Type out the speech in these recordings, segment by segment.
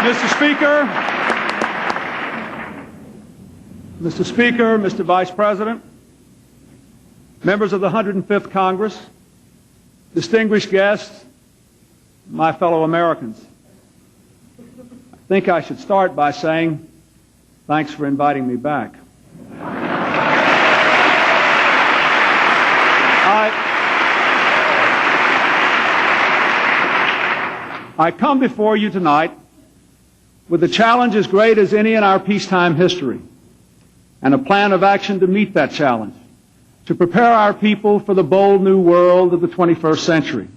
Mr. Speaker, Mr. Vice President, members of the 105th Congress, distinguished guests, my fellow Americans. I think I should start by saying thanks for inviting me back. I come before you tonight with a challenge as great as any in our peacetime history, and a plan of action to meet that challenge, to prepare our people for the bold new world of the 21st century.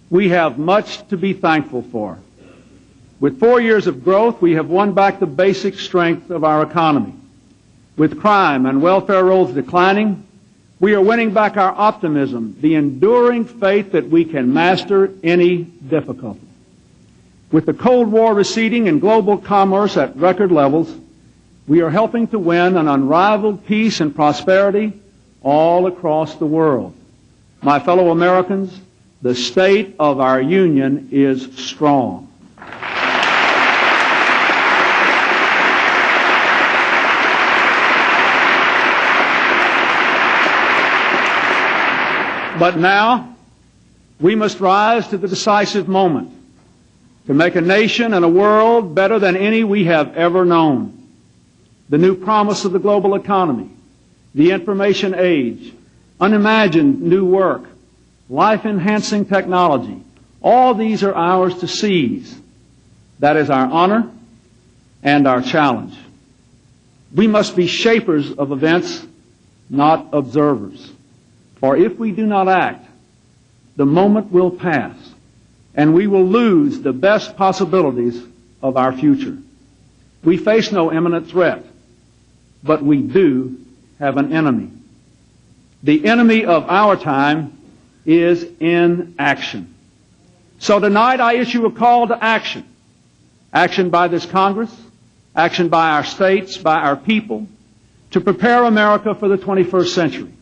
We have much to be thankful for. With 4 years of growth, we have won back the basic strength of our economy. With crime and welfare rolls declining, we are winning back our optimism, the enduring faith that we can master any difficulty. With the Cold War receding and global commerce at record levels, we are helping to win an unrivaled peace and prosperity all across the world. My fellow Americans, the state of our union is strong. But now, we must rise to the decisive moment to make a nation and a world better than any we have ever known. The new promise of the global economy, the information age, unimagined new work, life-enhancing technology, all these are ours to seize. That is our honor and our challenge. We must be shapers of events, not observers. For if we do not act, the moment will pass, and we will lose the best possibilities of our future. We face no imminent threat, but we do have an enemy. The enemy of our time is inaction. So tonight I issue a call to action. Action by this Congress, action by our states, by our people, to prepare America for the 21st century.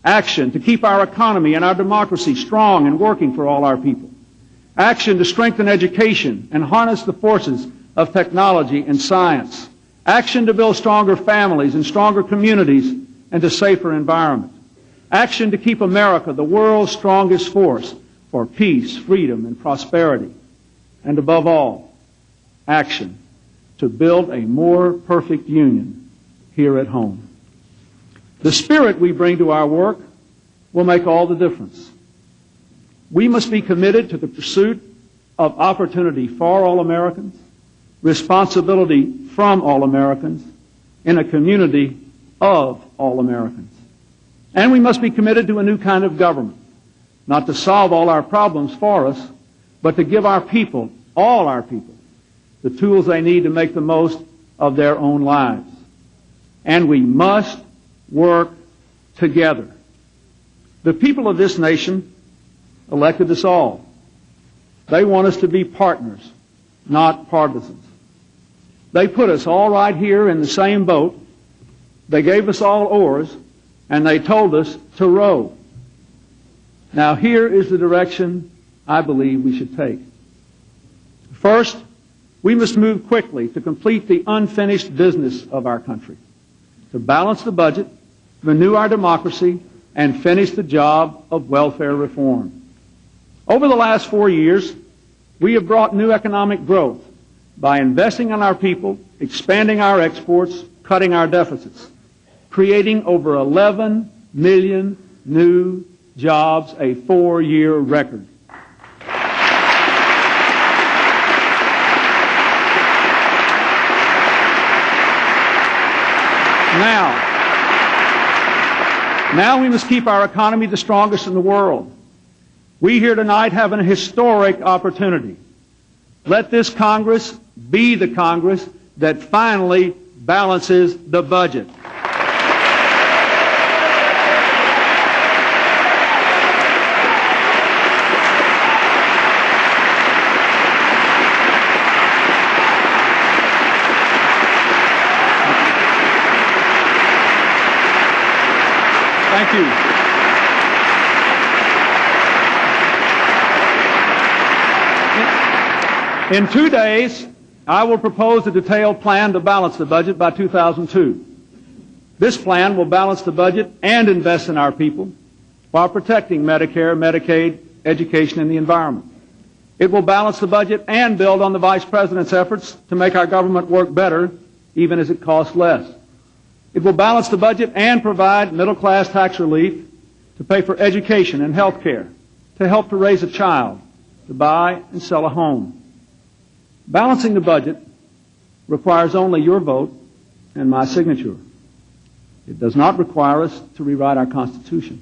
Action to keep our economy and our democracy strong and working for all our people. Action to strengthen education and harness the forces of technology and science. Action to build stronger families and stronger communities and a safer environment. Action to keep America the world's strongest force for peace, freedom, and prosperity. And above all, action to build a more perfect union here at home. The spirit we bring to our work will make all the difference. We must be committed to the pursuit of opportunity for all Americans, responsibility from all Americans, in a community of all Americans. And we must be committed to a new kind of government, not to solve all our problems for us, but to give our people, all our people, the tools they need to make the most of their own lives. And we must work together. The people of this nation elected us all. They want us to be partners, not partisans. They put us all right here in the same boat. They gave us all oars, and they told us to row. Now here is the direction I believe we should take. First, we must move quickly to complete the unfinished business of our country, to balance the budget, renew our democracy, and finish the job of welfare reform. Over the last 4 years, we have brought new economic growth by investing in our people, expanding our exports, cutting our deficits, creating over 11 million new jobs, a 4-year record. Now we must keep our economy the strongest in the world. We here tonight have an historic opportunity. Let this Congress be the Congress that finally balances the budget. Thank you. In 2 days, I will propose a detailed plan to balance the budget by 2002. This plan will balance the budget and invest in our people while protecting Medicare, Medicaid, education, and the environment. It will balance the budget and build on the Vice President's efforts to make our government work better, even as it costs less. It will balance the budget and provide middle-class tax relief to pay for education and health care, to help to raise a child, to buy and sell a home. Balancing the budget requires only your vote and my signature. It does not require us to rewrite our Constitution.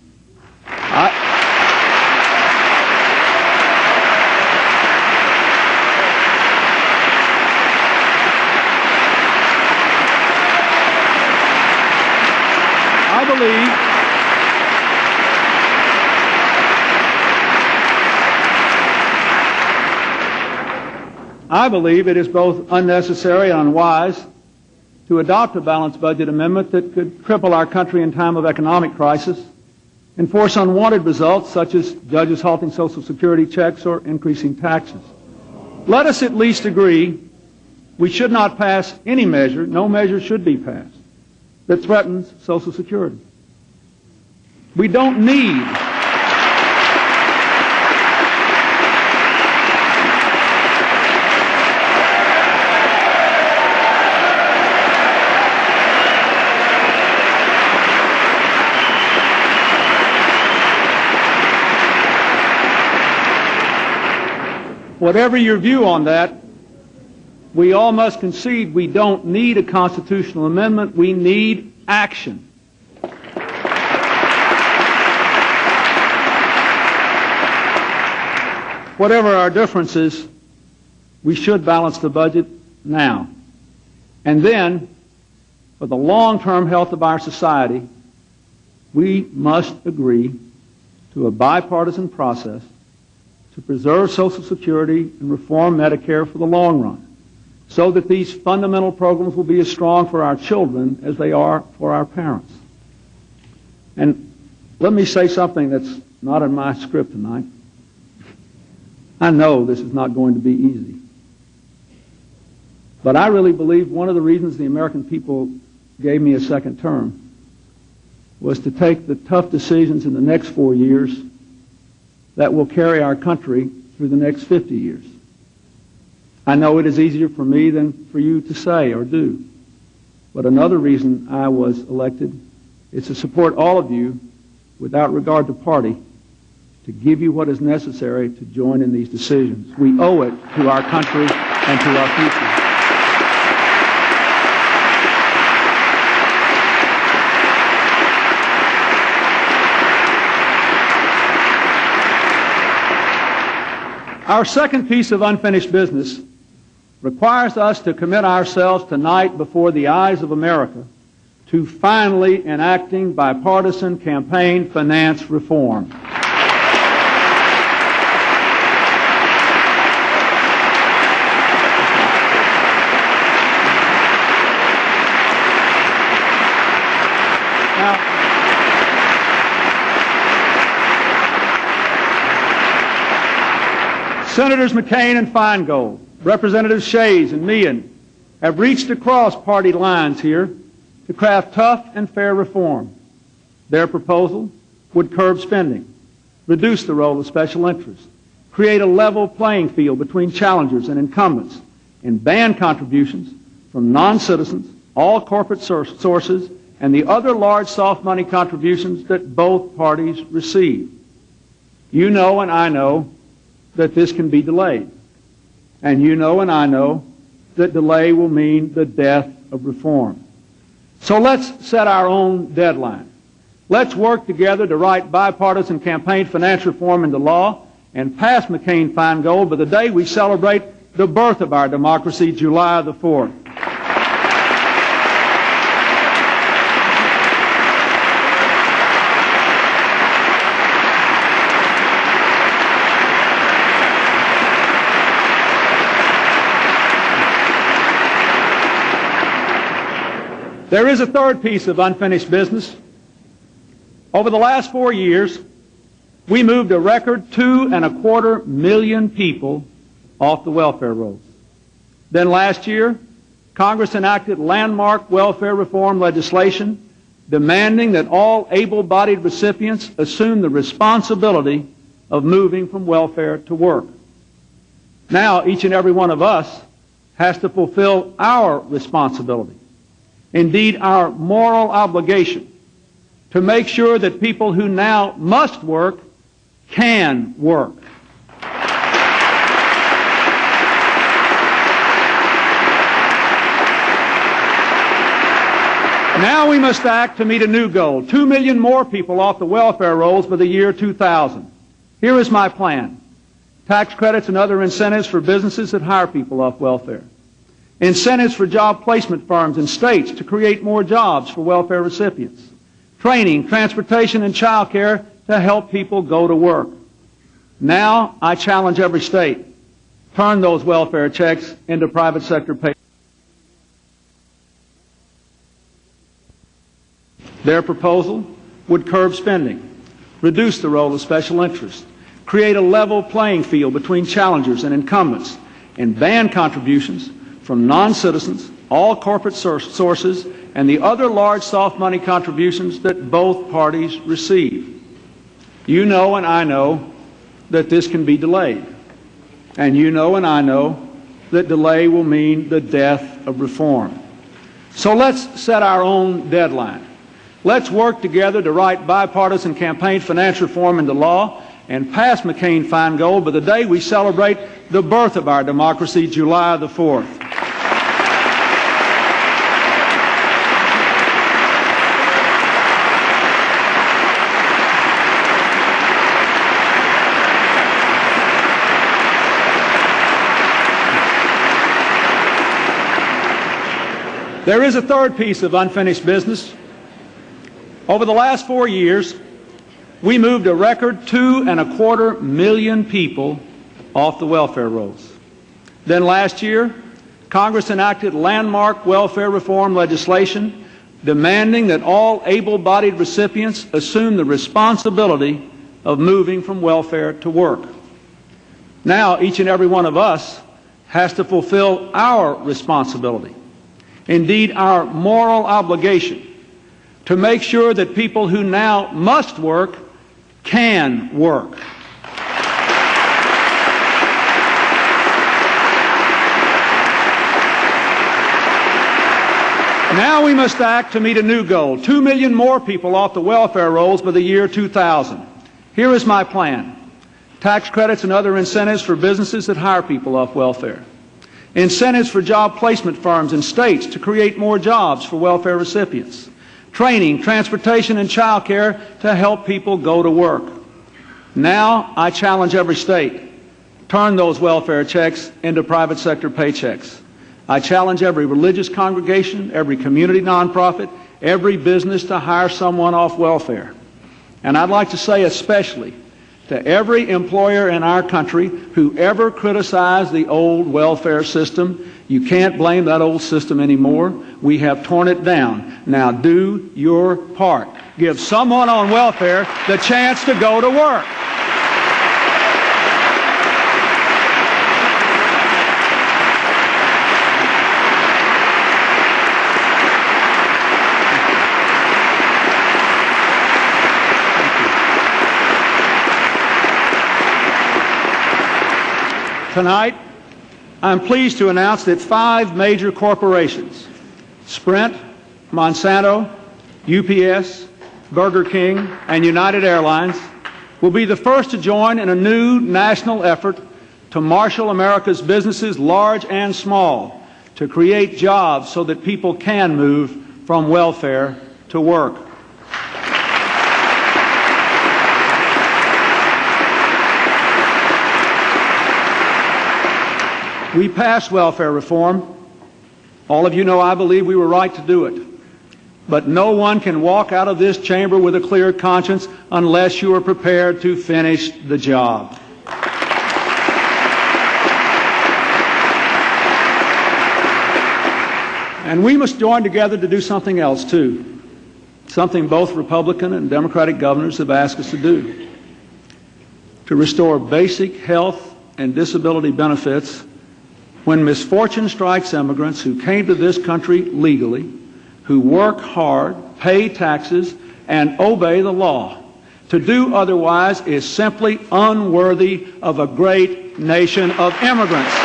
I believe it is both unnecessary and unwise to adopt a balanced budget amendment that could cripple our country in time of economic crisis and force unwanted results such as judges halting Social Security checks or increasing taxes. Let us at least agree we should not pass any measure, no measure should be passed, that threatens Social Security. We don't need whatever your view on that, we all must concede we don't need a constitutional amendment. We need action. Whatever our differences, we should balance the budget now. And then, for the long-term health of our society, we must agree to a bipartisan process to preserve Social Security and reform Medicare for the long run, so that these fundamental programs will be as strong for our children as they are for our parents. And let me say something that's not in my script tonight. I know this is not going to be easy. But I really believe one of the reasons the American people gave me a second term was to take the tough decisions in the next 4 years that will carry our country through the next 50 years. I know it is easier for me than for you to say or do. But another reason I was elected is to support all of you without regard to party, to give you what is necessary to join in these decisions. We owe it to our country and to our future. Our second piece of unfinished business requires us to commit ourselves tonight before the eyes of America to finally enacting bipartisan campaign finance reform. Senators McCain and Feingold, Representatives Shays and Meehan have reached across party lines here to craft tough and fair reform. Their proposal would curb spending, reduce the role of special interests, create a level playing field between challengers and incumbents, and ban contributions from non-citizens, all corporate sources, and the other large soft money contributions that both parties receive. You know and I know that this can be delayed. And you know and I know that delay will mean the death of reform. So let's set our own deadline. Let's work together to write bipartisan campaign finance reform into law and pass McCain-Feingold by the day we celebrate the birth of our democracy, July the 4th. There is a third piece of unfinished business. Over the last 4 years, we moved a record 2.25 million people off the welfare rolls. Then last year, Congress enacted landmark welfare reform legislation demanding that all able-bodied recipients assume the responsibility of moving from welfare to work. Now, each and every one of us has to fulfill our responsibility, indeed our moral obligation, to make sure that people who now must work can work. Now we must act to meet a new goal: 2 million more people off the welfare rolls by the year 2000. Here is my plan: tax credits and other incentives for businesses that hire people off welfare, incentives for job placement firms and states to create more jobs for welfare recipients, training, transportation, and child care to help people go to work. Now I challenge every state: turn those welfare checks into private sector pay. Their proposal would curb spending, reduce the role of special interests, create a level playing field between challengers and incumbents, and ban contributions from non-citizens, all corporate sources, and the other large soft money contributions that both parties receive. You know and I know that this can be delayed. And you know and I know that delay will mean the death of reform. So let's set our own deadline. Let's work together to write bipartisan campaign finance reform into law and pass McCain-Feingold by the day we celebrate the birth of our democracy, July the 4th. There is a third piece of unfinished business. Over the last 4 years, we moved a record 2.25 million people off the welfare rolls. Then last year, Congress enacted landmark welfare reform legislation demanding that all able-bodied recipients assume the responsibility of moving from welfare to work. Now, each and every one of us has to fulfill our responsibility, indeed our moral obligation, to make sure that people who now must work can work. Now we must act to meet a new goal: 2 million more people off the welfare rolls by the year 2000. Here is my plan: tax credits and other incentives for businesses that hire people off welfare, incentives for job placement firms and states to create more jobs for welfare recipients, training, transportation, and child care to help people go to work. Now I challenge every state: turn those welfare checks into private sector paychecks. I challenge every religious congregation, every community nonprofit, every business to hire someone off welfare. And I'd like to say especially to every employer in our country who ever criticized the old welfare system: you can't blame that old system anymore. We have torn it down. Now do your part. Give someone on welfare the chance to go to work. Tonight, I'm pleased to announce that 5 major corporations, Sprint, Monsanto, UPS, Burger King, and United Airlines, will be the first to join in a new national effort to marshal America's businesses, large and small, to create jobs so that people can move from welfare to work. We passed welfare reform. All of you know I believe we were right to do it. But no one can walk out of this chamber with a clear conscience unless you are prepared to finish the job. And we must join together to do something else too, something both Republican and Democratic governors have asked us to do: to restore basic health and disability benefits when misfortune strikes immigrants who came to this country legally, who work hard, pay taxes, and obey the law. To do otherwise is simply unworthy of a great nation of immigrants.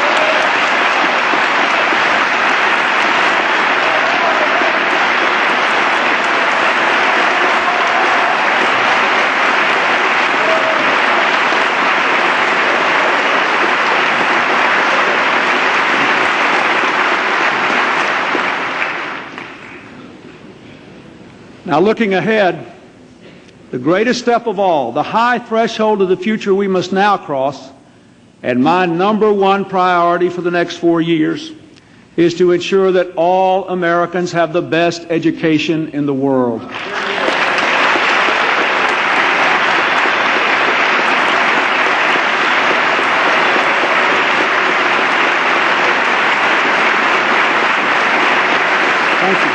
Now, looking ahead, the greatest step of all, the high threshold of the future we must now cross, and my number one priority for the next 4 years, is to ensure that all Americans have the best education in the world. Thank you.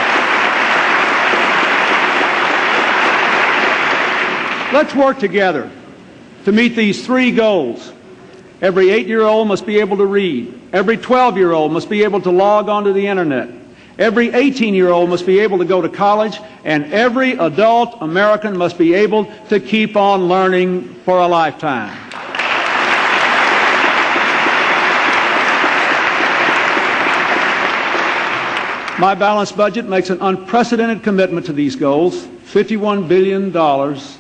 Let's work together to meet these 3 goals. Every 8-year-old must be able to read. Every 12-year-old must be able to log onto the internet. Every 18-year-old must be able to go to college. And every adult American must be able to keep on learning for a lifetime. My balanced budget makes an unprecedented commitment to these goals, $51 billion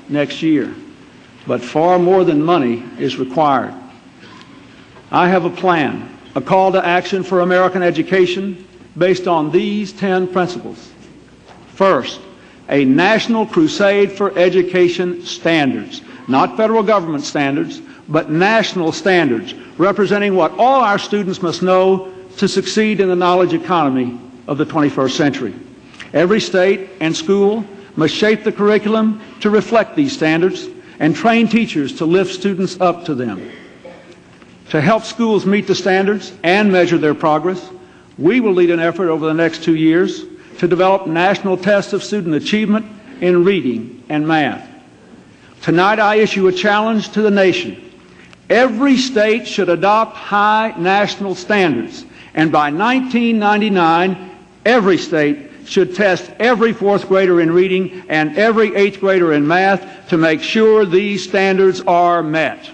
next year. But far more than money is required. I have a plan, a call to action for American education based on these 10 principles. First, a national crusade for education standards, not federal government standards, but national standards, representing what all our students must know to succeed in the knowledge economy of the 21st century. Every state and school must shape the curriculum to reflect these standards and train teachers to lift students up to them. To help schools meet the standards and measure their progress, we will lead an effort over the next 2 years to develop national tests of student achievement in reading and math. Tonight I issue a challenge to the nation. Every state should adopt high national standards, and by 1999, every state should test every 4th grader in reading and every 8th grader in math to make sure these standards are met.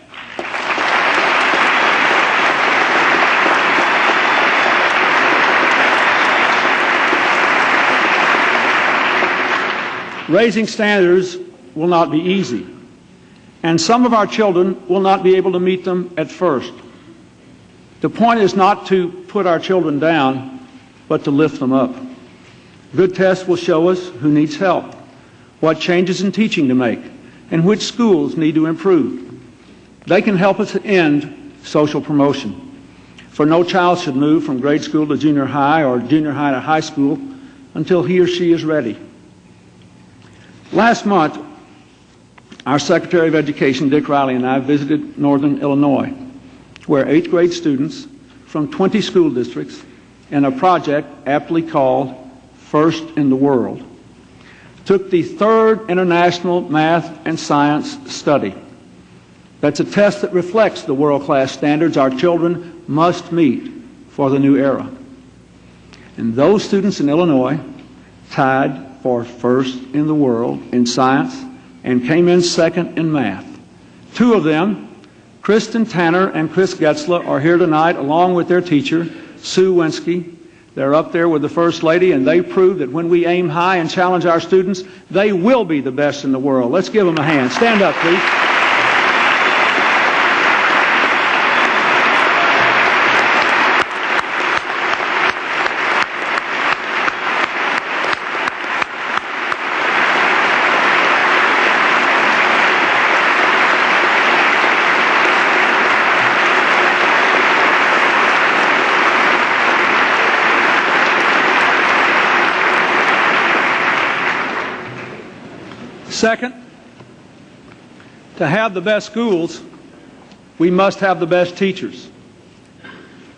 Raising standards will not be easy, and some of our children will not be able to meet them at first. The point is not to put our children down, but to lift them up. Good tests will show us who needs help, what changes in teaching to make, and which schools need to improve. They can help us end social promotion. For no child should move from grade school to junior high or junior high to high school until he or she is ready. Last month, our Secretary of Education, Dick Riley, and I visited Northern Illinois, where 8th grade students from 20 school districts in a project aptly called First in the World took the 3rd International Math and Science Study. That's a test that reflects the world-class standards our children must meet for the new era. And those students in Illinois tied for first in the world in science and came in second in math. 2 of them, Kristen Tanner and Chris Getzler, are here tonight along with their teacher, Sue Winsky. They're up there with the First Lady, and they prove that when we aim high and challenge our students, they will be the best in the world. Let's give them a hand. Stand up, please. Second, to have the best schools, we must have the best teachers.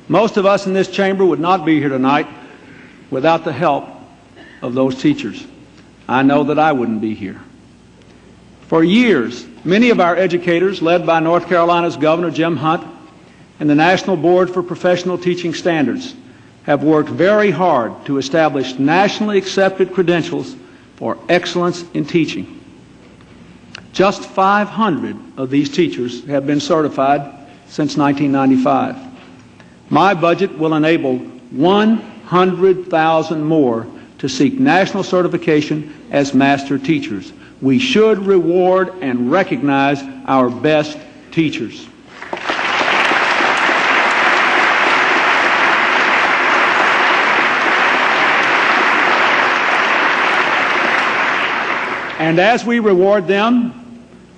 Most of us in this chamber would not be here tonight without the help of those teachers. I know that I wouldn't be here. For years, many of our educators, led by North Carolina's Governor Jim Hunt, and the National Board for Professional Teaching Standards have worked very hard to establish nationally accepted credentials for excellence in teaching. Just 500 of these teachers have been certified since 1995. My budget will enable 100,000 more to seek national certification as master teachers. We should reward and recognize our best teachers. And as we reward them,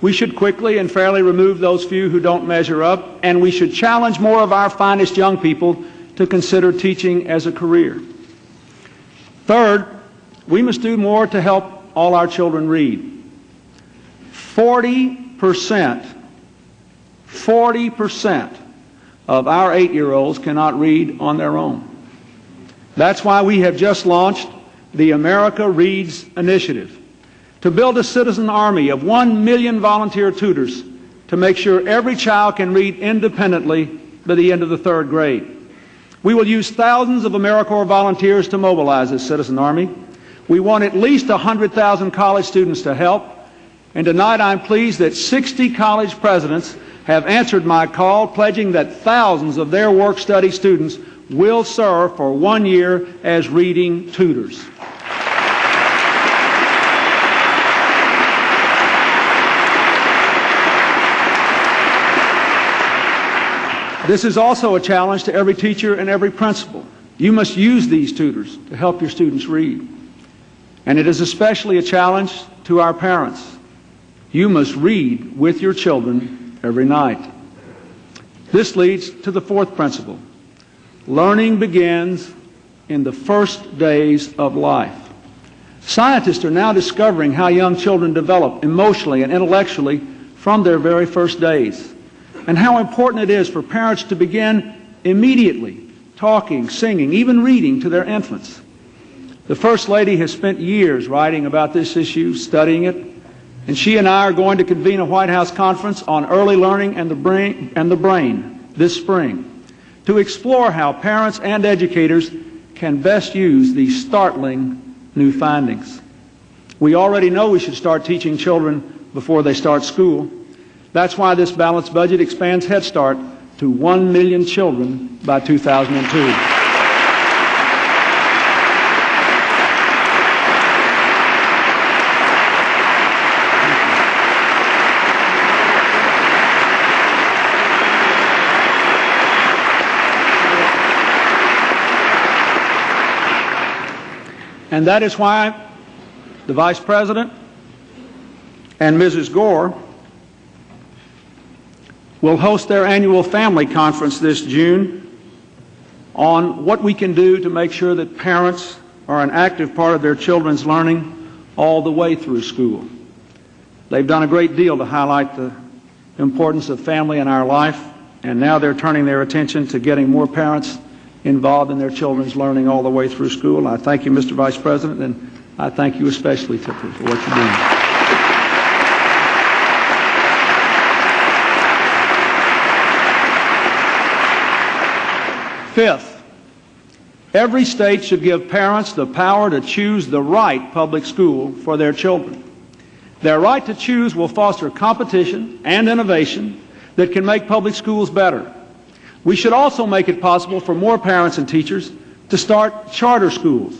we should quickly and fairly remove those few who don't measure up, and we should challenge more of our finest young people to consider teaching as a career. Third, we must do more to help all our children read. 40% of our 8-year-olds cannot read on their own. That's why we have just launched the America Reads Initiative, to build a citizen army of 1 million volunteer tutors to make sure every child can read independently by the end of the 3rd grade. We will use thousands of AmeriCorps volunteers to mobilize this citizen army. We want at least 100,000 college students to help, and tonight I'm pleased that 60 college presidents have answered my call, pledging that thousands of their work-study students will serve for 1 year as reading tutors. This is also a challenge to every teacher and every principal. You must use these tutors to help your students read. And it is especially a challenge to our parents. You must read with your children every night. This leads to the 4th principle. Learning begins in the first days of life. Scientists are now discovering how young children develop emotionally and intellectually from their very first days, and how important it is for parents to begin immediately talking, singing, even reading to their infants. The First Lady has spent years writing about this issue, studying it, and she and I are going to convene a White House conference on early learning and the brain this spring to explore how parents and educators can best use these startling new findings. We already know we should start teaching children before they start school. That's why this balanced budget expands Head Start to 1 million children by 2002. And that is why the Vice President and Mrs. Gore will host their annual family conference this June on what we can do to make sure that parents are an active part of their children's learning all the way through school. They've done a great deal to highlight the importance of family in our life, and now they're turning their attention to getting more parents involved in their children's learning all the way through school. I thank you, Mr. Vice President, and I thank you especially, Tipper, for what you're doing. Fifth, every state should give parents the power to choose the right public school for their children. Their right to choose will foster competition and innovation that can make public schools better. We should also make it possible for more parents and teachers to start charter schools,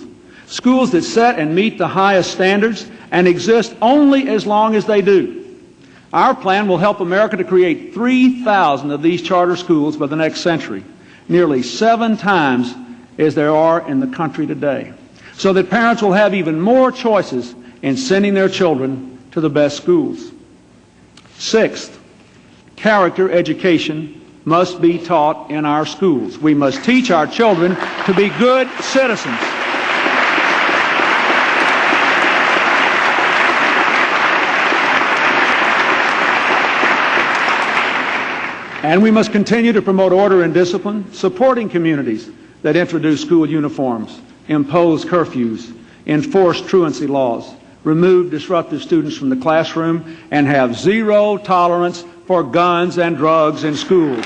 schools that set and meet the highest standards and exist only as long as they do. Our plan will help America to create 3,000 of these charter schools by the next century, nearly 7 times as there are in the country today, so that parents will have even more choices in sending their children to the best schools. Sixth, character education must be taught in our schools. We must teach our children to be good citizens. And we must continue to promote order and discipline, supporting communities that introduce school uniforms, impose curfews, enforce truancy laws, remove disruptive students from the classroom, and have zero tolerance for guns and drugs in schools.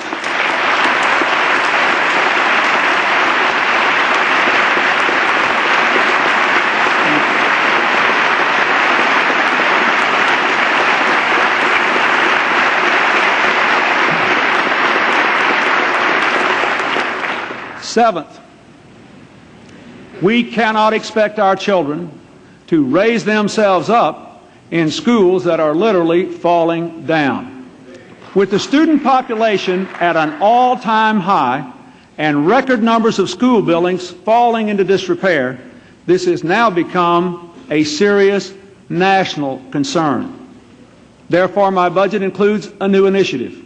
Seventh, we cannot expect our children to raise themselves up in schools that are literally falling down. With the student population at an all-time high and record numbers of school buildings falling into disrepair, this has now become a serious national concern. Therefore, my budget includes a new initiative,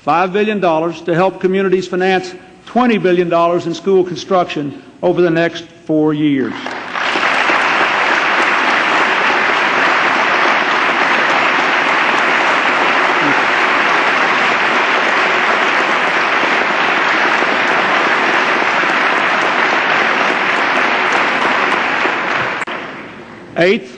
$5 billion to help communities finance $20 billion in school construction over the next 4 years. Eighth,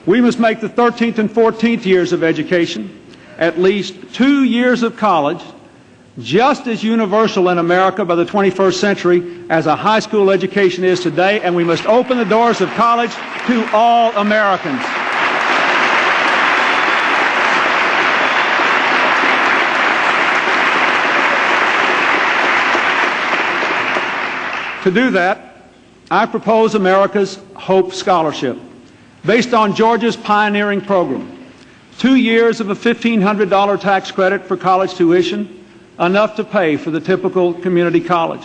we must make the 13th and 14th years of education, at least 2 years of college, just as universal in America by the 21st century as a high school education is today, and we must open the doors of college to all Americans. To do that, I propose America's Hope Scholarship, based on Georgia's pioneering program. 2 years of a $1,500 tax credit for college tuition, enough to pay for the typical community college.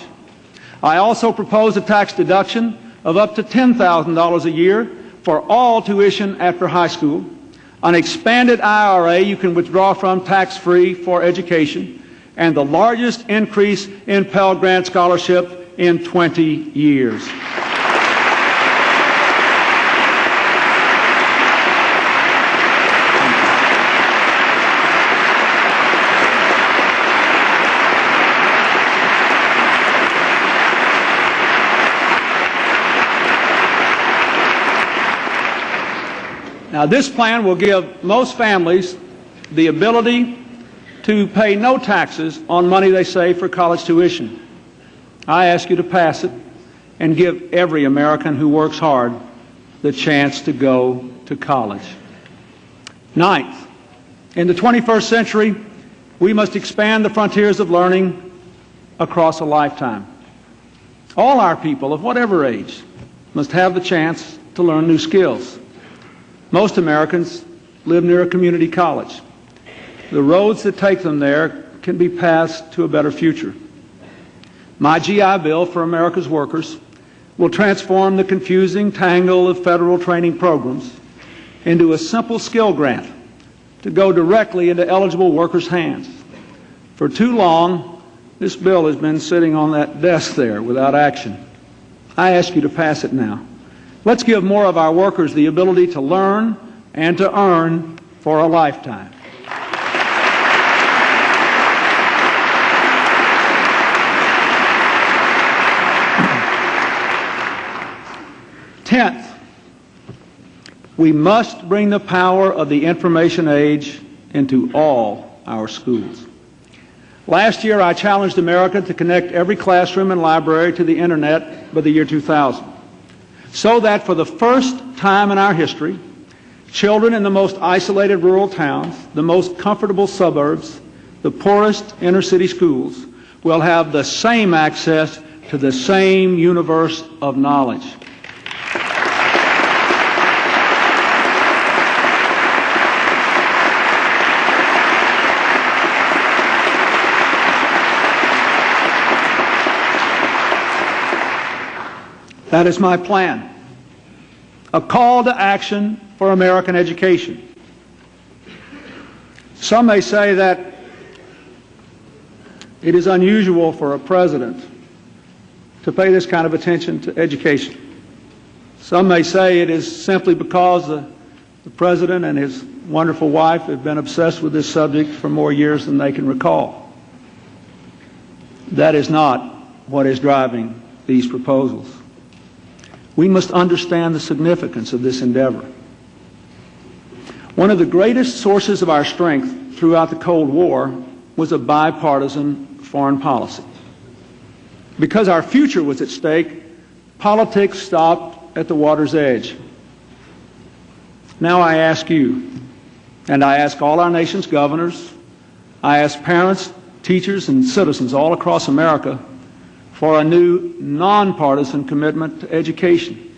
I also propose a tax deduction of up to $10,000 a year for all tuition after high school, an expanded IRA you can withdraw from tax-free for education, and the largest increase in Pell Grant scholarship in 20 years. Now, this plan will give most families the ability to pay no taxes on money they save for college tuition. I ask you to pass it and give every American who works hard the chance to go to college. Ninth, in the 21st century, we must expand the frontiers of learning across a lifetime. All our people of whatever age must have the chance to learn new skills. Most Americans live near a community college. The roads that take them there can be passed to a better future. My GI Bill for America's workers will transform the confusing tangle of federal training programs into a simple skill grant to go directly into eligible workers' hands. For too long, this bill has been sitting on that desk there without action. I ask you to pass it now. Let's give more of our workers the ability to learn and to earn for a lifetime. Tenth, we must bring the power of the information age into all our schools. Last year, I challenged America to connect every classroom and library to the Internet by the year 2000. So that for the first time in our history, children in the most isolated rural towns, the most comfortable suburbs, the poorest inner-city schools will have the same access to the same universe of knowledge. That is my plan. A call to action for American education. Some may say that it is unusual for a president to pay this kind of attention to education. Some may say it is simply because the president and his wonderful wife have been obsessed with this subject for more years than they can recall. That is not what is driving these proposals. We must understand the significance of this endeavor. One of the greatest sources of our strength throughout the Cold War was a bipartisan foreign policy. Because our future was at stake, politics stopped at the water's edge. Now I ask you, and I ask all our nation's governors, I ask parents, teachers, and citizens all across America for a new nonpartisan commitment to education,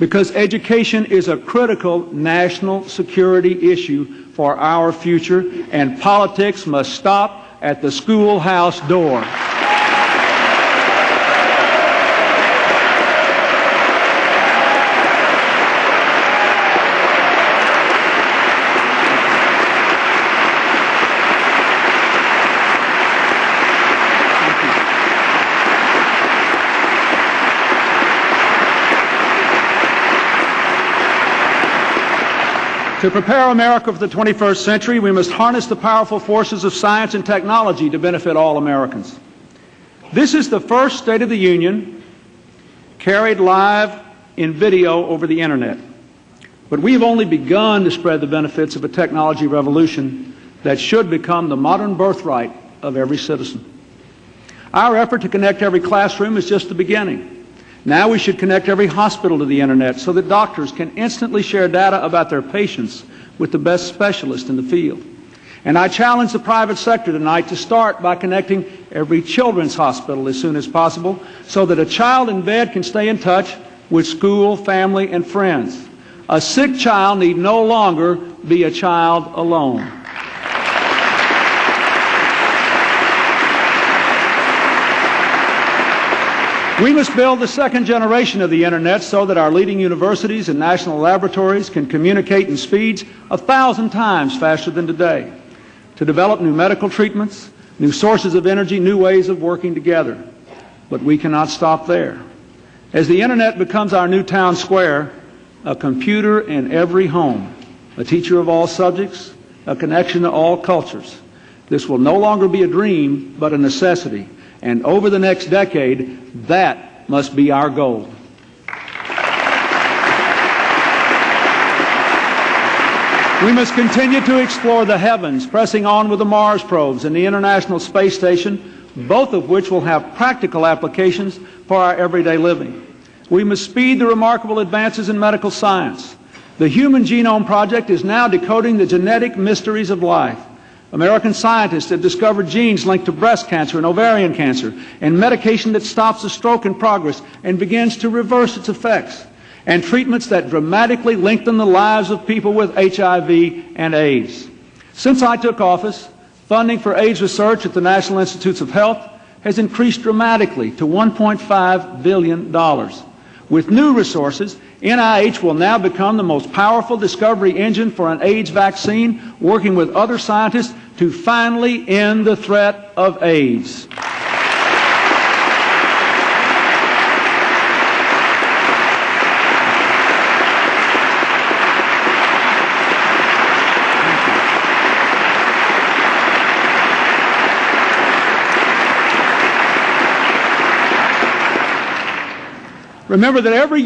because education is a critical national security issue for our future, and politics must stop at the schoolhouse door. To prepare America for the 21st century, we must harness the powerful forces of science and technology to benefit all Americans. This is the first State of the Union carried live in video over the Internet. But we've only begun to spread the benefits of a technology revolution that should become the modern birthright of every citizen. Our effort to connect every classroom is just the beginning. Now we should connect every hospital to the Internet so that doctors can instantly share data about their patients with the best specialists in the field. And I challenge the private sector tonight to start by connecting every children's hospital as soon as possible so that a child in bed can stay in touch with school, family, and friends. A sick child need no longer be a child alone. We must build the second generation of the Internet so that our leading universities and national laboratories can communicate in speeds 1,000 times faster than today, to develop new medical treatments, new sources of energy, new ways of working together. But we cannot stop there. As the Internet becomes our new town square, a computer in every home, a teacher of all subjects, a connection to all cultures, this will no longer be a dream, but a necessity. And over the next decade, that must be our goal. We must continue to explore the heavens, pressing on with the Mars probes and the International Space Station, both of which will have practical applications for our everyday living. We must speed the remarkable advances in medical science. The Human Genome Project is now decoding the genetic mysteries of life. American scientists have discovered genes linked to breast cancer and ovarian cancer, and medication that stops a stroke in progress and begins to reverse its effects, and treatments that dramatically lengthen the lives of people with HIV and AIDS. Since I took office, funding for AIDS research at the National Institutes of Health has increased dramatically to $1.5 billion. With new resources, NIH will now become the most powerful discovery engine for an AIDS vaccine, working with other scientists to finally end the threat of AIDS. Remember that every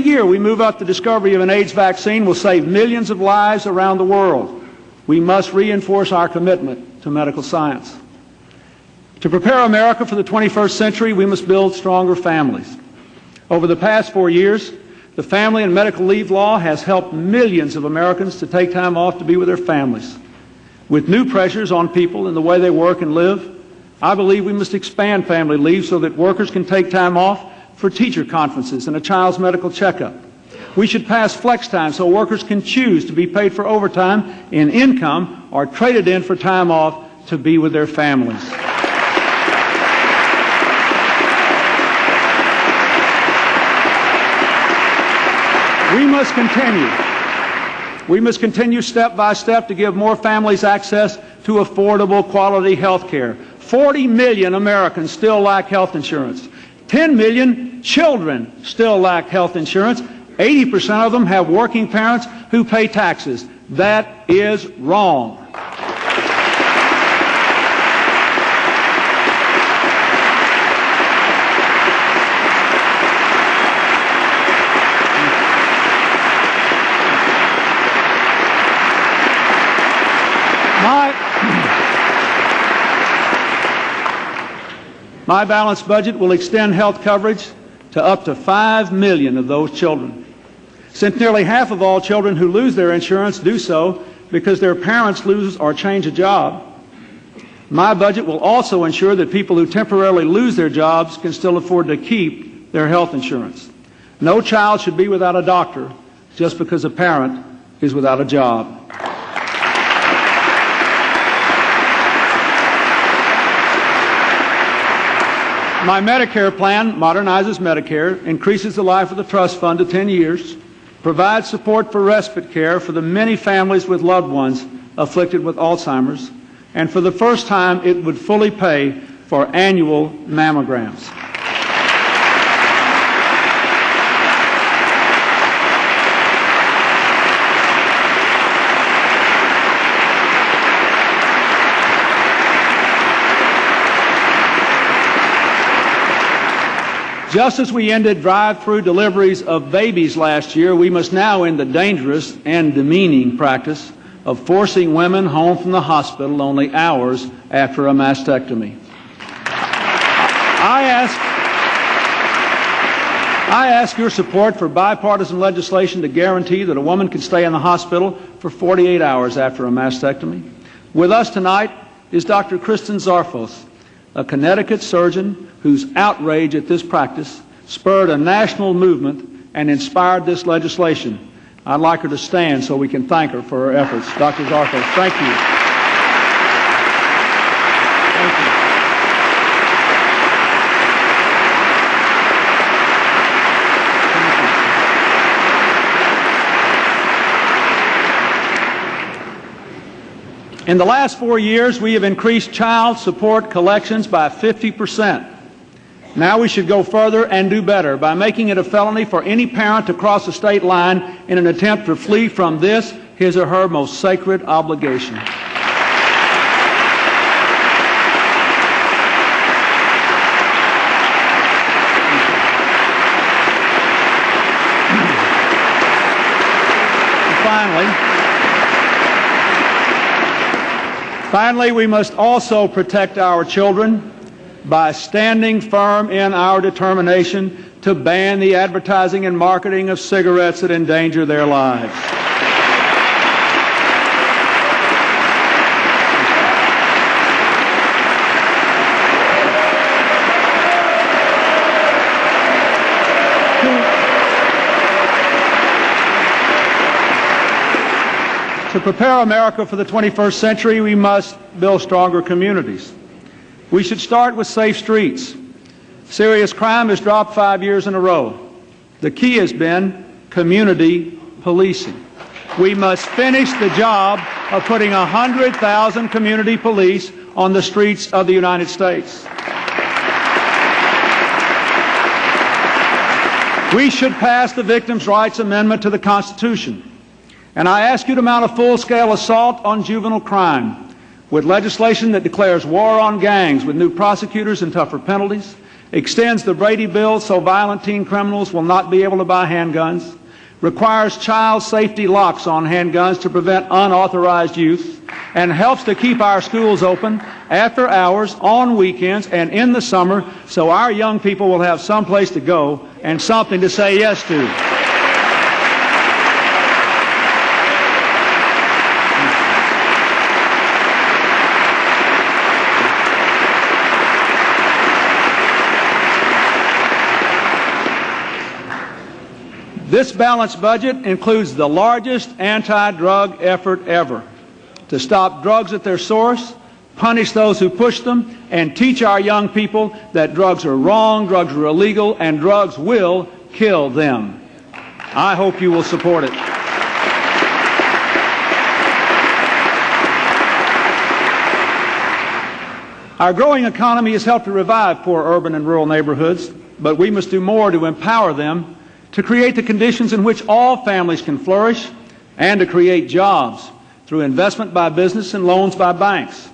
year we move up the discovery of an AIDS vaccine will save millions of lives around the world. We must reinforce our commitment to medical science. To prepare America for the 21st century, we must build stronger families. Over the past 4 years, the family and medical leave law has helped millions of Americans to take time off to be with their families. With new pressures on people in the way they work and live, I believe we must expand family leave so that workers can take time off for teacher conferences and a child's medical checkup. We should pass flex time so workers can choose to be paid for overtime in income or traded in for time off to be with their families. We must continue step by step to give more families access to affordable, quality health care. 40 million Americans still lack health insurance. 10 million children still lack health insurance. 80% of them have working parents who pay taxes. That is wrong. My balanced budget will extend health coverage to up to 5 million of those children. Since nearly half of all children who lose their insurance do so because their parents lose or change a job, My budget will also ensure that people who temporarily lose their jobs can still afford to keep their health insurance. No child should be without a doctor just because a parent is without a job. My Medicare plan modernizes Medicare, increases the life of the trust fund to 10 years, provides support for respite care for the many families with loved ones afflicted with Alzheimer's, and for the first time it would fully pay for annual mammograms. Just as we ended drive-through deliveries of babies last year, we must now end the dangerous and demeaning practice of forcing women home from the hospital only hours after a mastectomy. I ask your support for bipartisan legislation to guarantee that a woman can stay in the hospital for 48 hours after a mastectomy. With us tonight is Dr. Kristen Zarfos, a Connecticut surgeon whose outrage at this practice spurred a national movement and inspired this legislation. I'd like her to stand so we can thank her for her efforts. Dr. Zarfos, thank you. Thank you. In the last 4 years, we have increased child support collections by 50%. Now we should go further and do better by making it a felony for any parent to cross the state line in an attempt to flee from this, his or her most sacred obligation. Finally, we must also protect our children by standing firm in our determination to ban the advertising and marketing of cigarettes that endanger their lives. To prepare America for the 21st century, we must build stronger communities. We should start with safe streets. Serious crime has dropped 5 years in a row. The key has been community policing. We must finish the job of putting 100,000 community police on the streets of the United States. We should pass the Victims' Rights Amendment to the Constitution. And I ask you to mount a full-scale assault on juvenile crime with legislation that declares war on gangs with new prosecutors and tougher penalties, extends the Brady Bill so violent teen criminals will not be able to buy handguns, requires child safety locks on handguns to prevent unauthorized use, and helps to keep our schools open after hours, on weekends, and in the summer so our young people will have some place to go and something to say yes to. This balanced budget includes the largest anti-drug effort ever to stop drugs at their source, punish those who push them, and teach our young people that drugs are wrong, drugs are illegal, and drugs will kill them. I hope you will support it. Our growing economy has helped to revive poor urban and rural neighborhoods, but we must do more to empower them, to create the conditions in which all families can flourish, and to create jobs through investment by business and loans by banks.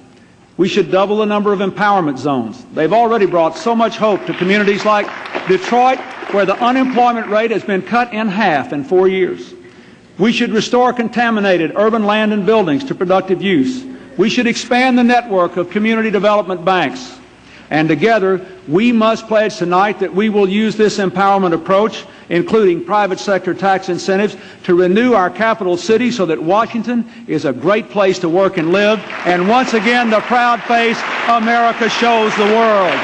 We should double the number of empowerment zones. They've already brought so much hope to communities like Detroit, where the unemployment rate has been cut in half in 4 years. We should restore contaminated urban land and buildings to productive use. We should expand the network of community development banks. And together, we must pledge tonight that we will use this empowerment approach including private sector tax incentives, to renew our capital city so that Washington is a great place to work and live. And once again, the proud face America shows the world.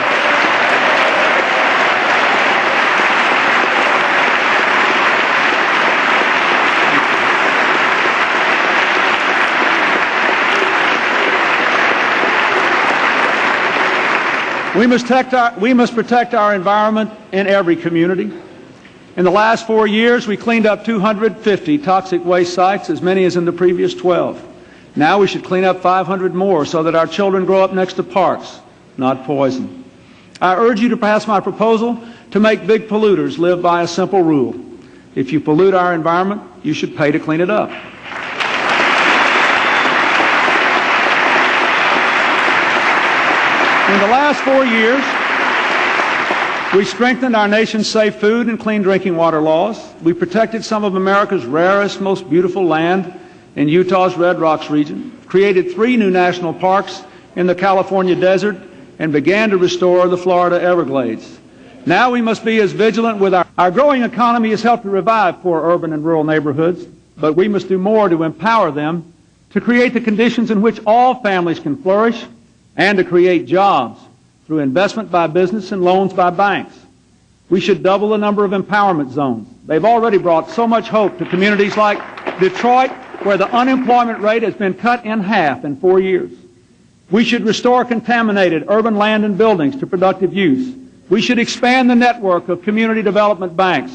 We must protect our environment in every community. In the last 4 years, we cleaned up 250 toxic waste sites, as many as in the previous 12. Now we should clean up 500 more so that our children grow up next to parks, not poison. I urge you to pass my proposal to make big polluters live by a simple rule. If you pollute our environment, you should pay to clean it up. In the last 4 years, we strengthened our nation's safe food and clean drinking water laws. We protected some of America's rarest, most beautiful land in Utah's Red Rocks region, created 3 new national parks in the California desert, and began to restore the Florida Everglades. Now we must be as vigilant with our growing economy has helped to revive poor urban and rural neighborhoods, but we must do more to empower them, to create the conditions in which all families can flourish, and to create jobs through investment by business and loans by banks. We should double the number of empowerment zones. They've already brought so much hope to communities like Detroit, where the unemployment rate has been cut in half in 4 years. We should restore contaminated urban land and buildings to productive use. We should expand the network of community development banks.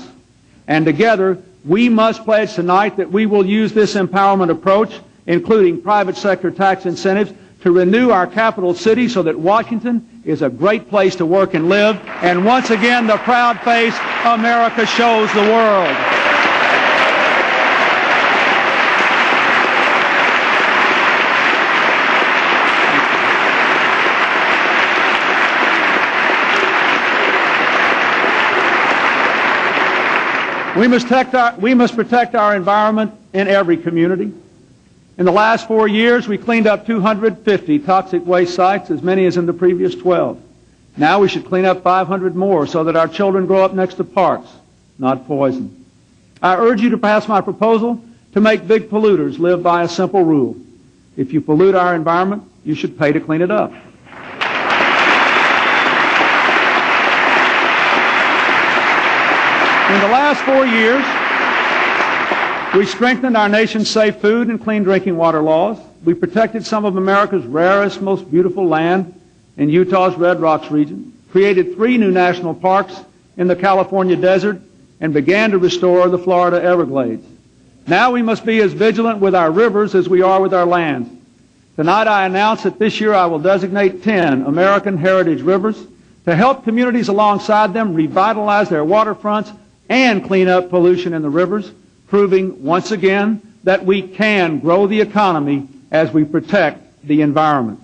And together, we must pledge tonight that we will use this empowerment approach, including private sector tax incentives, to renew our capital city so that Washington is a great place to work and live. And once again, the proud face America shows the world. We must protect our environment in every community. In the last 4 years, we cleaned up 250 toxic waste sites, as many as in the previous 12. Now we should clean up 500 more so that our children grow up next to parks, not poison. I urge you to pass my proposal to make big polluters live by a simple rule. If you pollute our environment, you should pay to clean it up. In the last 4 years, we strengthened our nation's safe food and clean drinking water laws. We protected some of America's rarest, most beautiful land in Utah's Red Rocks region, created 3 new national parks in the California desert, and began to restore the Florida Everglades. Now we must be as vigilant with our rivers as we are with our lands. Tonight I announce that this year I will designate 10 American heritage rivers to help communities alongside them revitalize their waterfronts and clean up pollution in the rivers, proving once again that we can grow the economy as we protect the environment.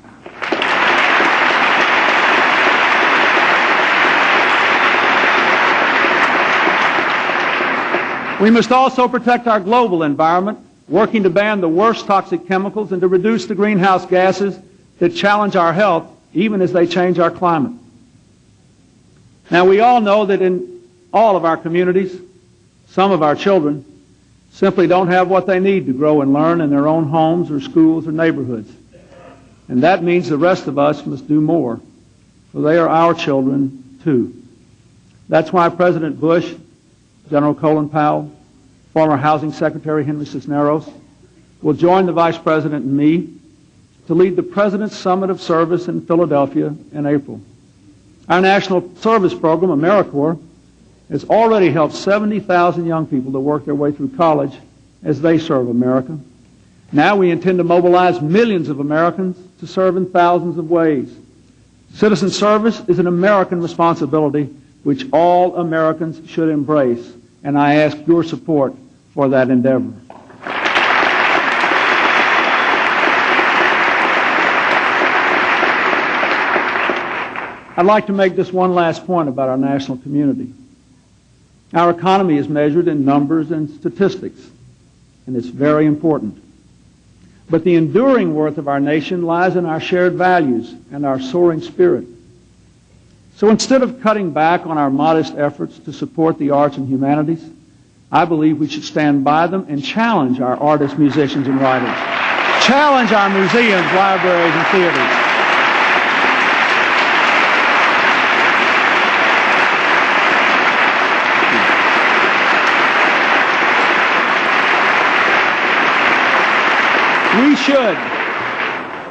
We must also protect our global environment, working to ban the worst toxic chemicals and to reduce the greenhouse gases that challenge our health even as they change our climate. Now, we all know that in all of our communities, some of our children simply don't have what they need to grow and learn in their own homes or schools or neighborhoods. And that means the rest of us must do more, for they are our children too. That's why President Bush, General Colin Powell, former Housing Secretary Henry Cisneros, will join the Vice President and me to lead the President's Summit of Service in Philadelphia in April. Our national service program, AmeriCorps, has already helped 70,000 young people to work their way through college as they serve America. Now we intend to mobilize millions of Americans to serve in thousands of ways. Citizen service is an American responsibility which all Americans should embrace, and I ask your support for that endeavor. I'd like to make this one last point about our national community. Our economy is measured in numbers and statistics, and it's very important. But the enduring worth of our nation lies in our shared values and our soaring spirit. So instead of cutting back on our modest efforts to support the arts and humanities, I believe we should stand by them and challenge our artists, musicians, and writers. Challenge our museums, libraries, and theaters.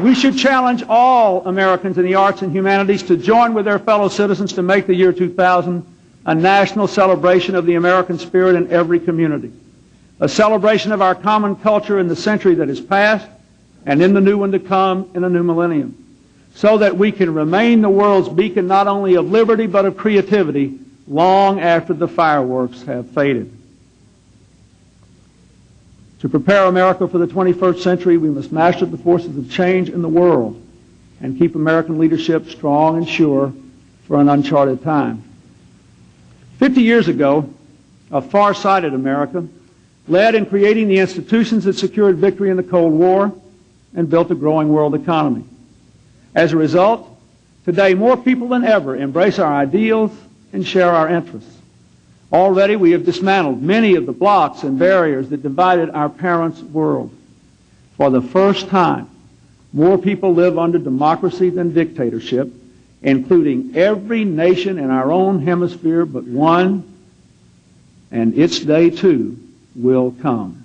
We should challenge all Americans in the arts and humanities to join with their fellow citizens to make the year 2000 a national celebration of the American spirit in every community, a celebration of our common culture in the century that is past and in the new one to come in the new millennium, so that we can remain the world's beacon not only of liberty but of creativity long after the fireworks have faded. To prepare America for the 21st century, we must master the forces of change in the world and keep American leadership strong and sure for an uncharted time. 50 years ago, a far-sighted America led in creating the institutions that secured victory in the Cold War and built a growing world economy. As a result, today more people than ever embrace our ideals and share our interests. Already we have dismantled many of the blocks and barriers that divided our parents' world. For the first time, more people live under democracy than dictatorship, including every nation in our own hemisphere but one, and its day too will come.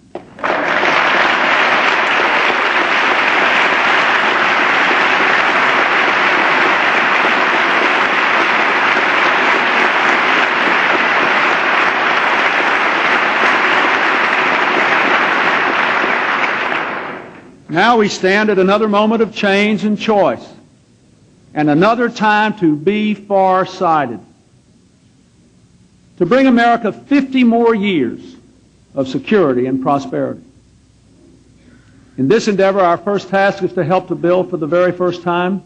Now we stand at another moment of change and choice, and another time to be far-sighted, to bring America 50 more years of security and prosperity. In this endeavor, our first task is to help to build for the very first time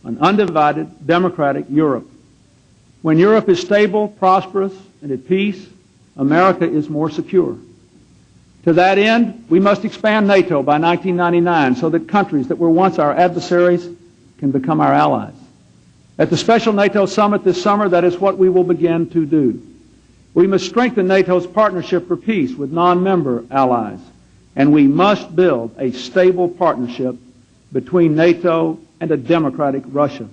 an undivided, democratic Europe. When Europe is stable, prosperous, and at peace, America is more secure. To that end, we must expand NATO by 1999 so that countries that were once our adversaries can become our allies. At the special NATO summit this summer, that is what we will begin to do. We must strengthen NATO's partnership for peace with non-member allies, and we must build a stable partnership between NATO and a democratic Russia.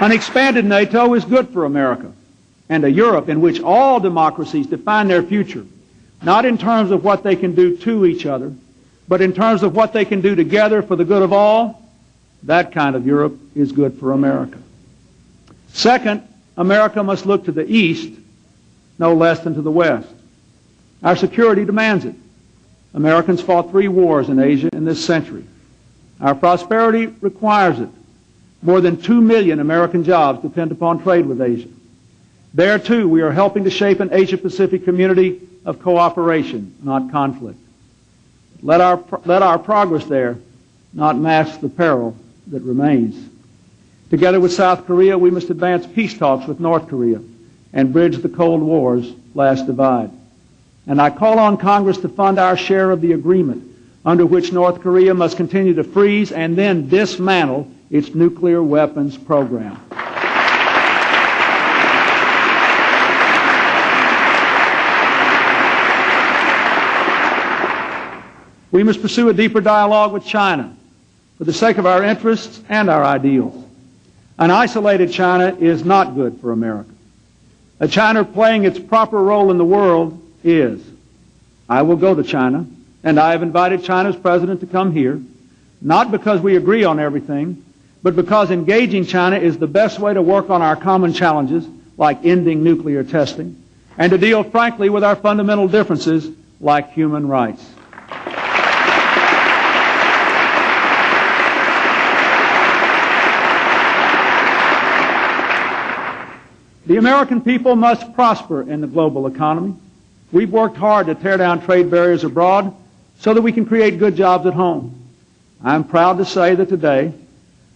An expanded NATO is good for America and a Europe in which all democracies define their future, not in terms of what they can do to each other, but in terms of what they can do together for the good of all. That kind of Europe is good for America. Second, America must look to the East no less than to the West. Our security demands it. Americans fought 3 wars in Asia in this century. Our prosperity requires it. More than 2 million American jobs depend upon trade with Asia. There, too, we are helping to shape an Asia-Pacific community of cooperation, not conflict. Let our progress there not mask the peril that remains. Together with South Korea, we must advance peace talks with North Korea and bridge the Cold War's last divide. And I call on Congress to fund our share of the agreement under which North Korea must continue to freeze and then dismantle its nuclear weapons program. We must pursue a deeper dialogue with China for the sake of our interests and our ideals. An isolated China is not good for America. A China playing its proper role in the world is. I will go to China, and I have invited China's president to come here, not because we agree on everything, but because engaging China is the best way to work on our common challenges, like ending nuclear testing, and to deal frankly with our fundamental differences, like human rights. The American people must prosper in the global economy. We've worked hard to tear down trade barriers abroad so that we can create good jobs at home. I'm proud to say that today,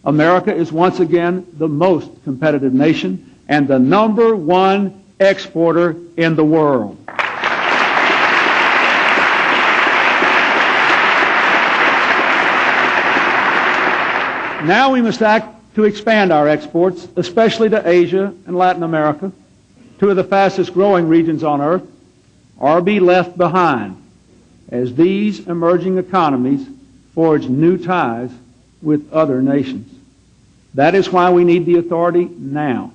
America is once again the most competitive nation and the #1 exporter in the world. Now we must act to expand our exports, especially to Asia and Latin America, two of the fastest growing regions on earth, or be left behind as these emerging economies forge new ties with other nations. That is why we need the authority now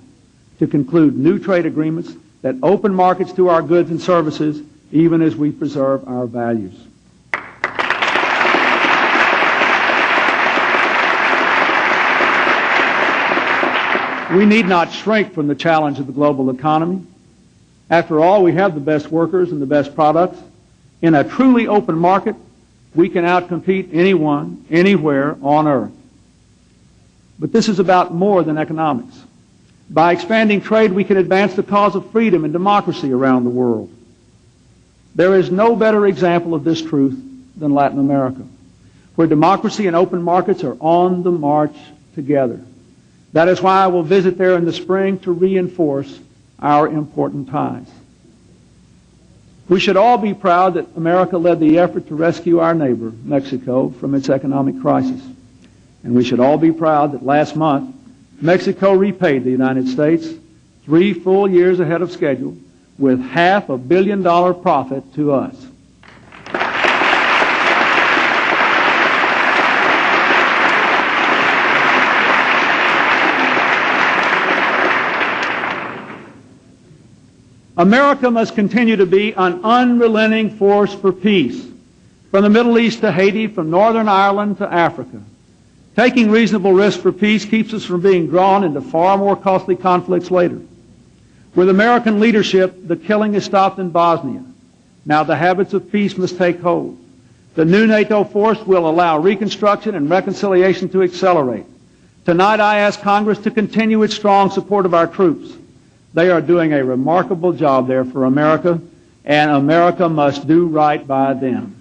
to conclude new trade agreements that open markets to our goods and services, even as we preserve our values. We need not shrink from the challenge of the global economy. After all, we have the best workers and the best products. In a truly open market, we can outcompete anyone, anywhere on earth. But this is about more than economics. By expanding trade, we can advance the cause of freedom and democracy around the world. There is no better example of this truth than Latin America, where democracy and open markets are on the march together. That is why I will visit there in the spring to reinforce our important ties. We should all be proud that America led the effort to rescue our neighbor, Mexico, from its economic crisis. And we should all be proud that last month, Mexico repaid the United States 3 full years ahead of schedule with $500 million profit to us. America must continue to be an unrelenting force for peace, from the Middle East to Haiti, from Northern Ireland to Africa. Taking reasonable risks for peace keeps us from being drawn into far more costly conflicts later. With American leadership, the killing is stopped in Bosnia. Now the habits of peace must take hold. The new NATO force will allow reconstruction and reconciliation to accelerate. Tonight I ask Congress to continue its strong support of our troops. They are doing a remarkable job there for America, and America must do right by them.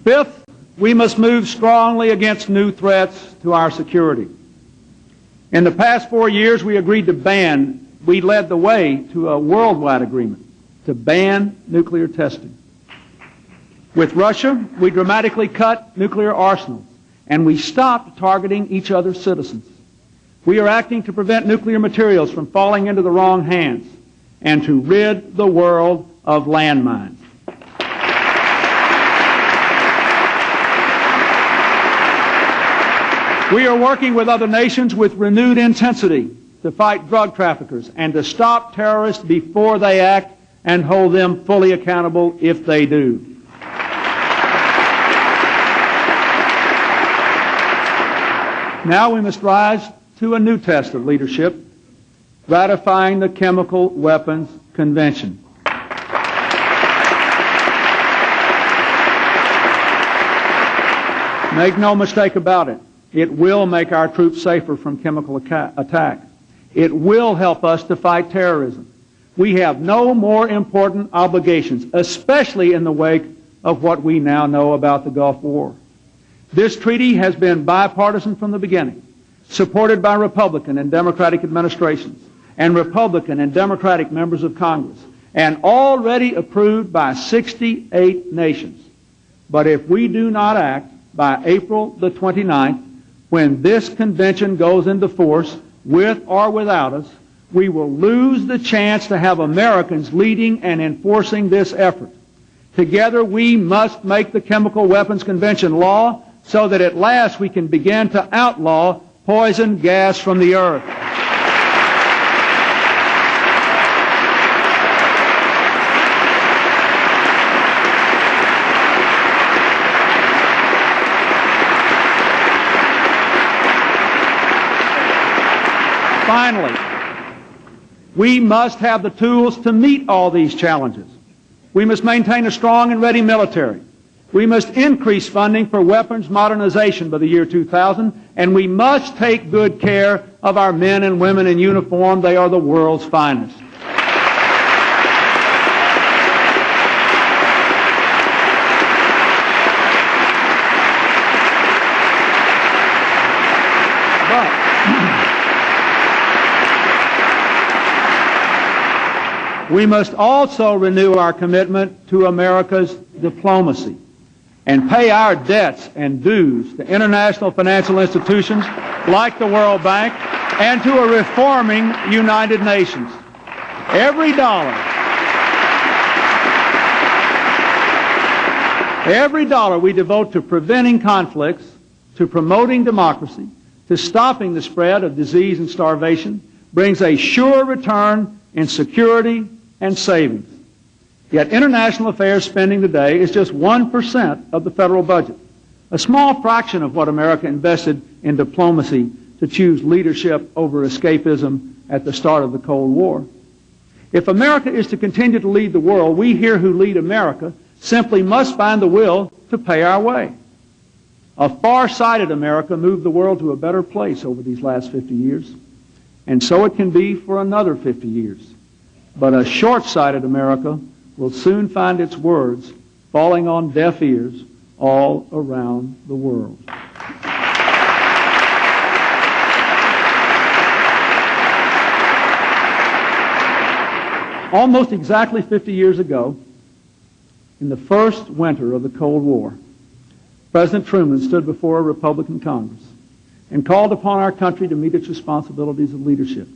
Fifth, we must move strongly against new threats to our security. In the past 4 years, we led the way to a worldwide agreement to ban nuclear testing. With Russia, we dramatically cut nuclear arsenals, and we stopped targeting each other's citizens. We are acting to prevent nuclear materials from falling into the wrong hands and to rid the world of landmines. We are working with other nations with renewed intensity to fight drug traffickers and to stop terrorists before they act and hold them fully accountable if they do. Now we must rise to a new test of leadership, ratifying the Chemical Weapons Convention. Make no mistake about it. It will make our troops safer from chemical attack. It will help us to fight terrorism. We have no more important obligations, especially in the wake of what we now know about the Gulf War. This treaty has been bipartisan from the beginning, supported by Republican and Democratic administrations and Republican and Democratic members of Congress, and already approved by 68 nations. But if we do not act by April the 29th, when this convention goes into force, with or without us, we will lose the chance to have Americans leading and enforcing this effort. Together we must make the Chemical Weapons Convention law so that at last we can begin to outlaw poison gas from the earth. Finally, we must have the tools to meet all these challenges. We must maintain a strong and ready military. We must increase funding for weapons modernization by the year 2000, and we must take good care of our men and women in uniform. They are the world's finest. We must also renew our commitment to America's diplomacy and pay our debts and dues to international financial institutions like the World Bank and to a reforming United Nations. Every dollar we devote to preventing conflicts, to promoting democracy, to stopping the spread of disease and starvation, brings a sure return in security and savings. Yet international affairs spending today is just 1% of the federal budget, a small fraction of what America invested in diplomacy to choose leadership over escapism at the start of the Cold War. If America is to continue to lead the world, we here who lead America simply must find the will to pay our way. A far-sighted America moved the world to a better place over these last 50 years, and so it can be for another 50 years. But a short-sighted America will soon find its words falling on deaf ears all around the world. Almost exactly 50 years ago, in the first winter of the Cold War, President Truman stood before a Republican Congress and called upon our country to meet its responsibilities of leadership.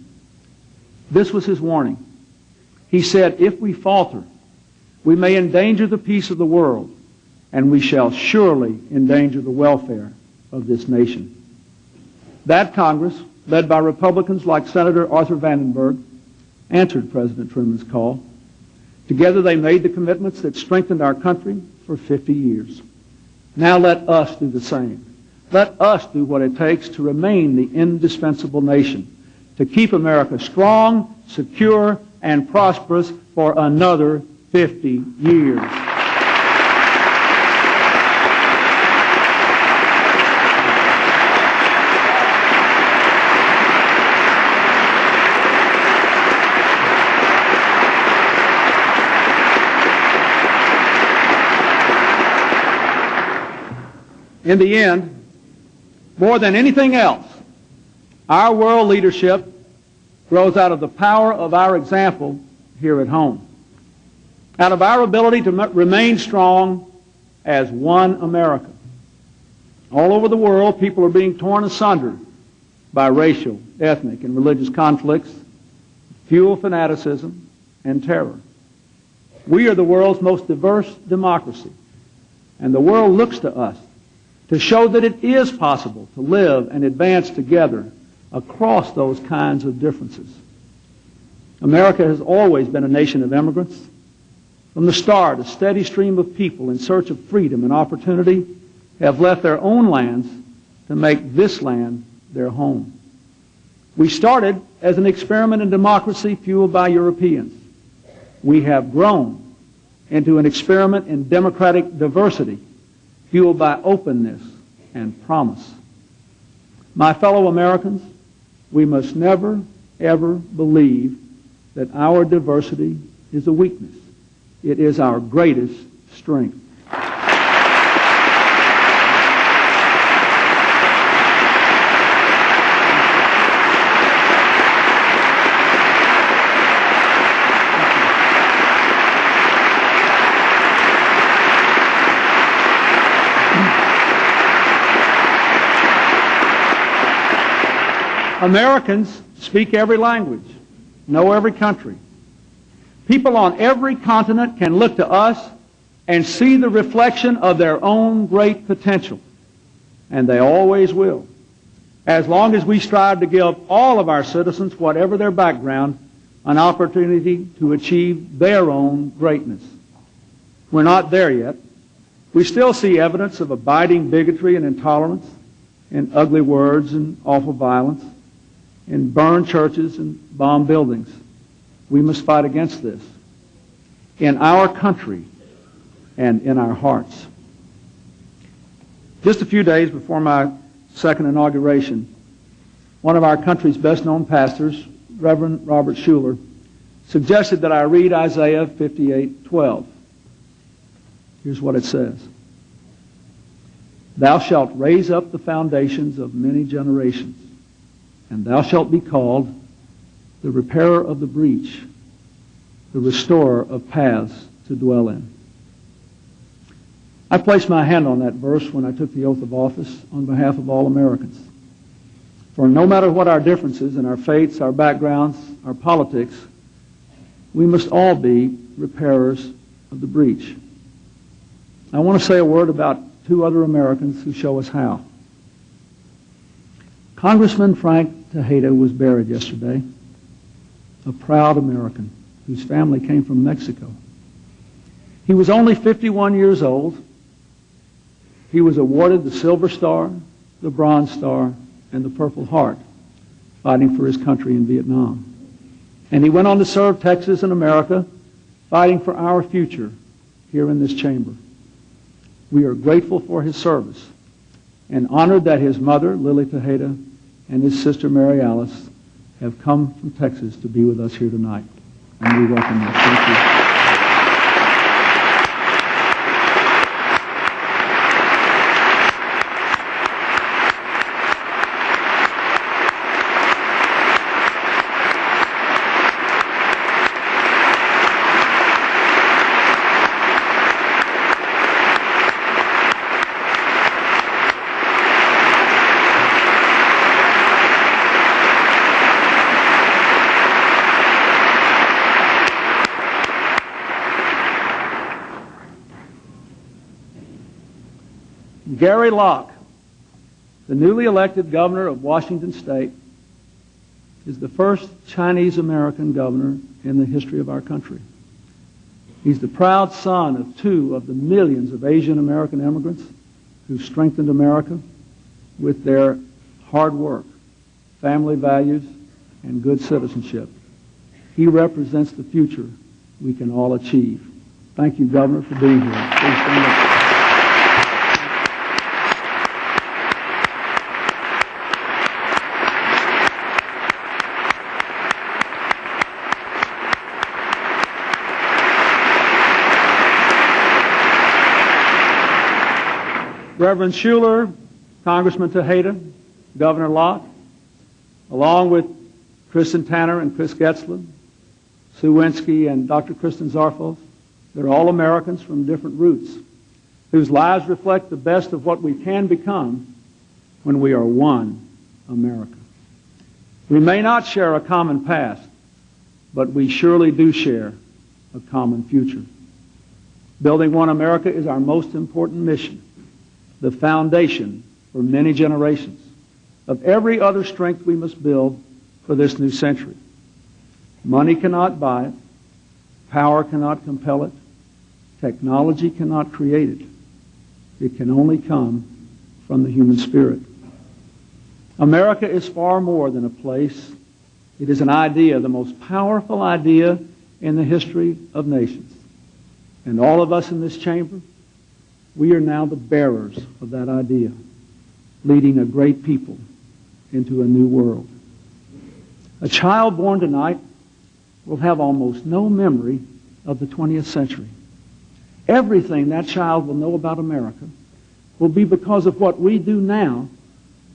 This was his warning. He said, if we falter, we may endanger the peace of the world, and we shall surely endanger the welfare of this nation. That Congress, led by Republicans like Senator Arthur Vandenberg, answered President Truman's call. Together they made the commitments that strengthened our country for 50 years. Now let us do the same. Let us do what it takes to remain the indispensable nation, to keep America strong, secure, and prosperous for another 50 years. In the end, more than anything else, our world leadership grows out of the power of our example here at home, out of our ability to remain strong as one America. All over the world, people are being torn asunder by racial, ethnic, and religious conflicts, fuel fanaticism, and terror. We are the world's most diverse democracy, and the world looks to us to show that it is possible to live and advance together across those kinds of differences. America has always been a nation of immigrants. From the start, a steady stream of people in search of freedom and opportunity have left their own lands to make this land their home. We started as an experiment in democracy fueled by Europeans. We have grown into an experiment in democratic diversity fueled by openness and promise. My fellow Americans, we must never, ever believe that our diversity is a weakness. It is our greatest strength. Americans speak every language, know every country. People on every continent can look to us and see the reflection of their own great potential, and they always will, as long as we strive to give all of our citizens, whatever their background, an opportunity to achieve their own greatness. We're not there yet. We still see evidence of abiding bigotry and intolerance, and ugly words and awful violence, and burned churches and bomb buildings. We must fight against this in our country and in our hearts. Just a few days before my second inauguration, one of our country's best-known pastors, Reverend Robert Schuller, suggested that I read Isaiah 58:12. Here's what it says. Thou shalt raise up the foundations of many generations, and thou shalt be called the repairer of the breach, the restorer of paths to dwell in. I placed my hand on that verse when I took the oath of office on behalf of all Americans. For no matter what our differences in our faiths, our backgrounds, our politics, we must all be repairers of the breach. I want to say a word about two other Americans who show us how. Congressman Frank Tejeda was buried yesterday, a proud American whose family came from Mexico. He was only 51 years old. He was awarded the Silver Star, the Bronze Star, and the Purple Heart, fighting for his country in Vietnam. And he went on to serve Texas and America, fighting for our future here in this chamber. We are grateful for his service and honored that his mother, Lily Tejeda, and his sister, Mary Alice, have come from Texas to be with us here tonight. And we welcome them. Thank you. Gary Locke, the newly elected governor of Washington State, is the first Chinese-American governor in the history of our country. He's the proud son of two of the millions of Asian-American immigrants who strengthened America with their hard work, family values, and good citizenship. He represents the future we can all achieve. Thank you, Governor, for being here. Please stand up. Reverend Schuler, Congressman Tejeda, Governor Locke, along with Kristen Tanner and Chris Getzler, Sue Winsky and Dr. Kristen Zarfos, they're all Americans from different roots, whose lives reflect the best of what we can become when we are one America. We may not share a common past, but we surely do share a common future. Building one America is our most important mission, the foundation for many generations of every other strength we must build for this new century. Money cannot buy it. Power cannot compel it. Technology cannot create it. It can only come from the human spirit. America is far more than a place. It is an idea, the most powerful idea in the history of nations. And all of us in this chamber, we are now the bearers of that idea, leading a great people into a new world. A child born tonight will have almost no memory of the 20th century. Everything that child will know about America will be because of what we do now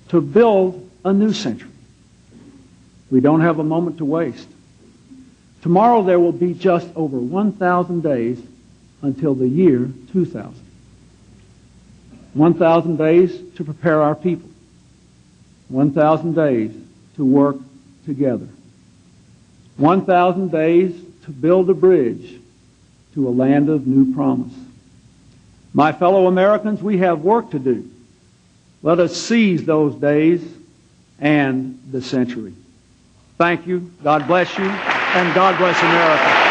to build a new century. We don't have a moment to waste. Tomorrow there will be just over 1,000 days until the year 2000. 1,000 days to prepare our people. 1,000 days to work together. 1,000 days to build a bridge to a land of new promise. My fellow Americans, we have work to do. Let us seize those days and the century. Thank you. God bless you, and God bless America.